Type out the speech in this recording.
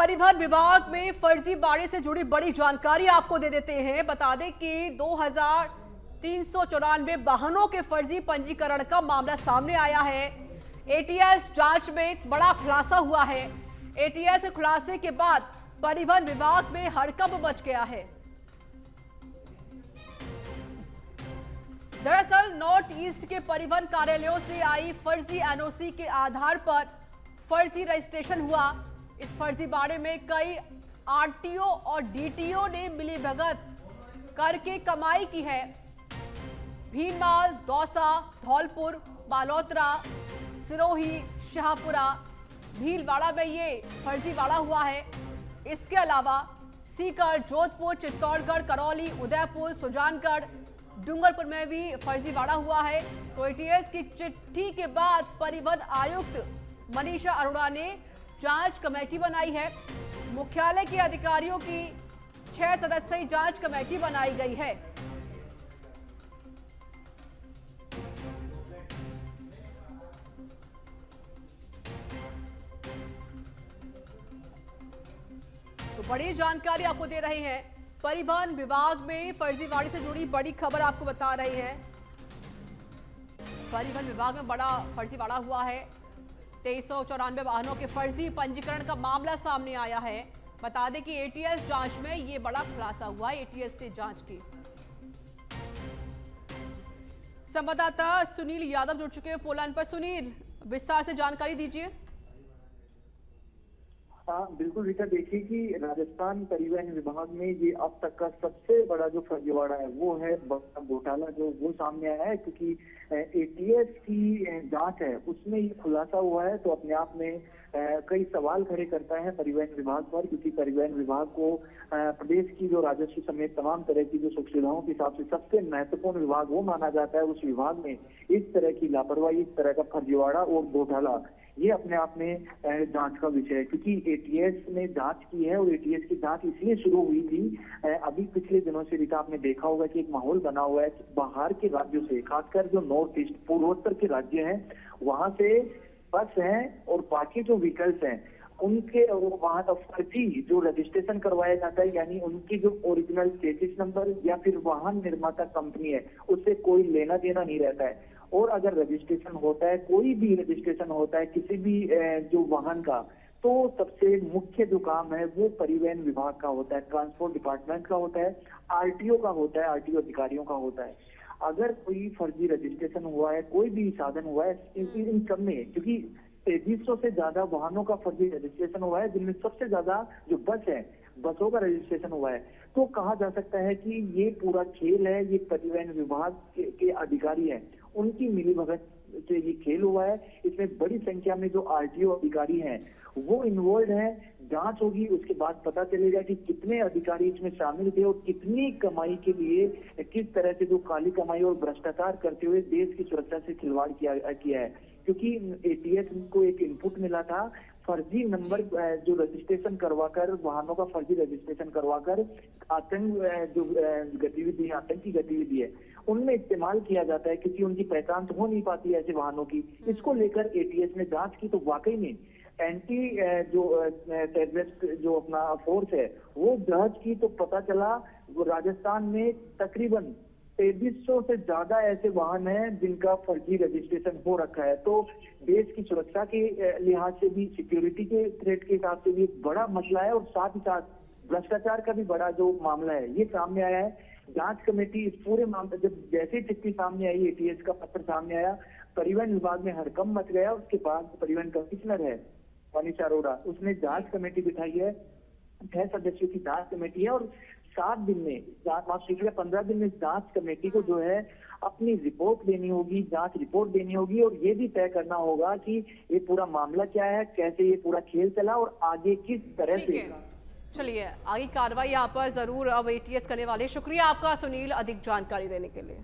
परिवहन विभाग में फर्जीवाड़े से जुड़ी बड़ी जानकारी आपको दे देते हैं। बता दें कि 2394 वाहनों के फर्जी पंजीकरण का मामला सामने आया है। एटीएस जांच में एक बड़ा खुलासा हुआ है। एटीएस के खुलासे के बाद परिवहन विभाग में हड़कंप मच गया है। दरअसल नॉर्थ ईस्ट के परिवहन कार्यालयों से आई फर्जी एनओसी के आधार पर फर्जी रजिस्ट्रेशन हुआ। इस फर्जीवाड़े में कई आरटीओ और डीटीओ ने मिलीभगत करके कमाई की है। भीनमाल, दौसा, धौलपुर, बालोतरा, सिरोही, शाहपुरा, भीलवाड़ा में ये फर्जीवाड़ा हुआ है। इसके अलावा सीकर, जोधपुर, चित्तौड़गढ़, करौली, उदयपुर, सुजानगढ़, डूंगरपुर में भी फर्जीवाड़ा हुआ है। तो एटीएस की चिट्ठी के बाद परिवहन आयुक्त मनीषा अरोड़ा ने जांच कमेटी बनाई है। मुख्यालय के अधिकारियों की 6 सदस्यीय जांच कमेटी बनाई गई है। तो बड़ी जानकारी आपको दे रहे हैं। परिवहन विभाग में फर्जीवाड़े से जुड़ी बड़ी खबर आपको बता रही है। परिवहन विभाग में बड़ा फर्जीवाड़ा हुआ है। 2394 वाहनों के फर्जी पंजीकरण का मामला सामने आया है। बता दें कि एटीएस जांच में यह बड़ा खुलासा हुआ है। एटीएस ने जांच की। संवाददाता सुनील यादव जुड़ चुके हैं फोन लाइन पर। सुनील, विस्तार से जानकारी दीजिए। हाँ बिल्कुल रीता, देखिए कि राजस्थान परिवहन विभाग में ये अब तक का सबसे बड़ा जो फर्जीवाड़ा है वो है बड़ा घोटाला जो वो सामने आया है, क्योंकि एटीएस की जांच है उसमें ये खुलासा हुआ है। तो अपने आप में कई सवाल खड़े करता है परिवहन विभाग पर, क्योंकि परिवहन विभाग को प्रदेश की जो राजस्व समेत तमाम तरह की जो सुख सुविधाओं के हिसाब से सबसे महत्वपूर्ण विभाग वो माना जाता है। उस विभाग में इस तरह की लापरवाही, इस तरह का फर्जीवाड़ा और घोटाला ये अपने आप में जांच का विषय है, क्योंकि एटीएस ने जांच की है। और एटीएस की जांच इसलिए शुरू हुई थी, अभी पिछले दिनों से रीता आपने देखा होगा कि एक माहौल बना हुआ है कि बाहर के राज्यों से, खासकर जो नॉर्थ ईस्ट पूर्वोत्तर के राज्य हैं वहां से बस हैं और बाकी जो व्हीकल्स हैं उनके वहां का फर्जी जो रजिस्ट्रेशन करवाया जाता है, यानी उनकी जो ओरिजिनल चेसिस नंबर या फिर वाहन निर्माता कंपनी है उससे कोई लेना देना नहीं रहता है। और अगर रजिस्ट्रेशन होता है, कोई भी रजिस्ट्रेशन होता है किसी भी जो वाहन का, तो सबसे मुख्य जो काम है वो परिवहन विभाग का होता है, ट्रांसपोर्ट डिपार्टमेंट का होता है, आरटीओ का होता है, आरटीओ अधिकारियों का होता है। अगर कोई फर्जी रजिस्ट्रेशन हुआ है, कोई भी साधन हुआ है, इन सब में क्योंकि 2300 से ज्यादा वाहनों का फर्जी रजिस्ट्रेशन हुआ है, जिनमें सबसे ज्यादा जो बस है, बसों का रजिस्ट्रेशन हुआ है, तो कहा जा सकता है कि ये पूरा खेल है, ये परिवहन विभाग के अधिकारी हैं उनकी मिलीभगत से ये खेल हुआ है। इसमें बड़ी संख्या में जो आरटीओ अधिकारी हैं वो इन्वॉल्व हैं। जांच होगी, उसके बाद पता चलेगा कि कितने अधिकारी इसमें शामिल थे और कितनी कमाई के लिए किस तरह से जो काली कमाई और भ्रष्टाचार करते हुए देश की सुरक्षा से खिलवाड़ किया है। क्योंकि एटीएस को एक इनपुट मिला था, फर्जी नंबर जो रजिस्ट्रेशन करवाकर, वाहनों का फर्जी रजिस्ट्रेशन करवाकर आतंक जो गतिविधि, आतंकी गतिविधि है उनमें इस्तेमाल किया जाता है, क्योंकि उनकी पहचान तो हो नहीं पाती है ऐसे वाहनों की। इसको लेकर एटीएस ने जांच की तो वाकई में एंटी जो टेररिस्ट जो अपना फोर्स है वो जांच की तो पता चला राजस्थान में तकरीबन 2300 से ज्यादा ऐसे वाहन हैं जिनका फर्जी रजिस्ट्रेशन हो रखा है। तो देश की सुरक्षा के लिहाज से भी, सिक्योरिटी के थ्रेट के हिसाब से भी एक बड़ा मसला है, और साथ ही साथ भ्रष्टाचार का भी बड़ा जो मामला है ये सामने आया है। जांच कमेटी इस पूरे मामले, जब जैसे चिट्ठी सामने आई, एटीएस का पत्र सामने आया, परिवहन विभाग में हड़कंप मच गया। उसके बाद परिवहन कमिश्नर है मनीषा अरोड़ा, उसने जांच कमेटी बिठाई है। 6 सदस्यों की जांच कमेटी है और 7 दिन में, 15 दिन में जांच कमेटी को जो है अपनी रिपोर्ट देनी होगी, जांच रिपोर्ट देनी होगी, और ये भी तय करना होगा कि ये पूरा मामला क्या है, कैसे ये पूरा खेल चला और आगे किस तरह से। चलिए, आगे कार्रवाई यहाँ पर जरूर अब एटीएस करने वाले। शुक्रिया आपका सुनील, अधिक जानकारी देने के लिए।